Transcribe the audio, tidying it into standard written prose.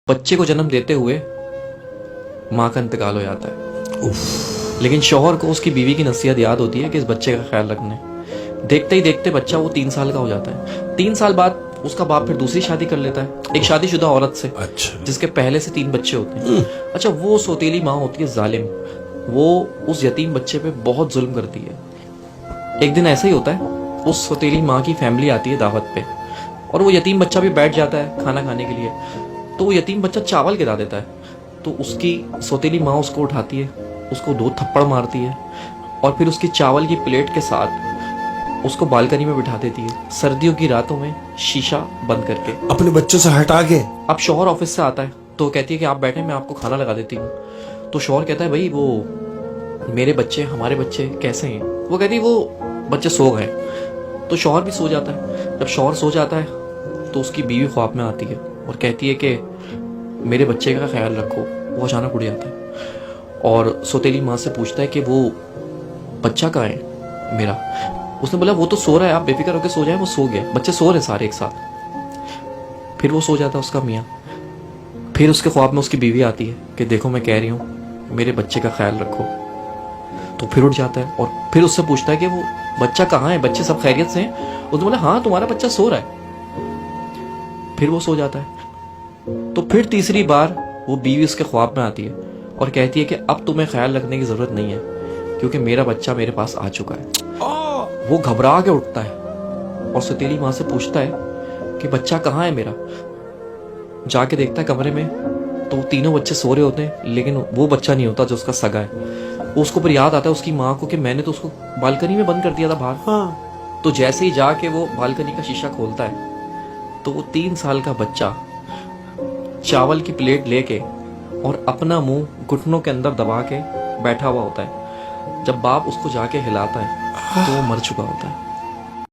बच्चे को जन्म देते हुए माँ का इंतकाल हो जाता है। लेकिन शौहर को उसकी बीवी की नसीहत याद होती है कि इस बच्चे का ख्याल रखने। देखते ही देखते बच्चा वो 3 साल का हो जाता है। 3 साल बाद उसका बाप फिर दूसरी शादी कर लेता है एक शादीशुदा औरत से। अच्छा। जिसके पहले से 3 बच्चे होते हैं। अच्छा, वो सौतेली माँ होती है जालिम। वो उस यतीम बच्चे पे बहुत जुल्म करती है। एक दिन ऐसा ही होता है, उस सौतेली माँ की फैमिली आती है दावत पे और वो यतीम बच्चा भी बैठ जाता है खाना खाने के लिए। तो वो यतीम बच्चा चावल गिरा देता है। तो उसकी सौतेली माँ उसको उठाती है, उसको 2 थप्पड़ मारती है और फिर उसकी चावल की प्लेट के साथ उसको बालकनी में बिठा देती है, सर्दियों की रातों में शीशा बंद करके। अपने बच्चों से हटा के। अब शौहर ऑफिस से आता है तो कहती है कि आप बैठे, मैं आपको खाना लगा देती हूँ। तो शौहर कहता है, भाई वो मेरे बच्चे, हमारे बच्चे कैसे हैं? वो कहती है वो बच्चे सो गए। तो शौहर भी सो जाता है। जब शौहर सो जाता है तो उसकी बीवी ख्वाब में आती है और कहती है कि मेरे बच्चे का ख्याल रखो। वो अचानक उड़ जाता है और सौतेली माँ से पूछता है कि वो बच्चा कहाँ है मेरा? उसने बोला वो तो सो रहा है, आप बेफिक्र होकर सो जाए। वो सो गया, बच्चे सो रहे सारे एक साथ। फिर वो सो जाता है उसका मियाँ। फिर उसके ख्वाब में उसकी बीवी आती है कि देखो मैं कह रही हूँ मेरे बच्चे का ख्याल रखो। तो फिर उठ जाता है और फिर उससे पूछता है कि वो बच्चा कहाँ है, बच्चे सब खैरियत से हैं? उसने बोला हाँ तुम्हारा बच्चा सो रहा है। फिर वो सो जाता है। तो फिर तीसरी बार वो बीवी उसके ख्वाब में आती है और कहती है कि अब तुम्हें ख्याल रखने की जरूरत नहीं है क्योंकि मेरा बच्चा मेरे पास आ चुका है। वो घबरा के उठता है और सौतेली माँ से पूछता है कि बच्चा कहाँ है मेरा? जाके देखता है कमरे में तो तीनों बच्चे सो रहे होते हैं, लेकिन वो बच्चा नहीं होता जो उसका सगा है। उसको फिर याद आता है उसकी माँ को कि मैंने तो उसको बालकनी में बंद कर दिया था बाहर। हाँ। तो जैसे ही जाके वो बालकनी का शीशा खोलता है तो वो 3 साल का बच्चा चावल की प्लेट लेके और अपना मुंह घुटनों के अंदर दबा के बैठा हुआ होता है। जब बाप उसको जाके हिलाता है तो वो मर चुका होता है।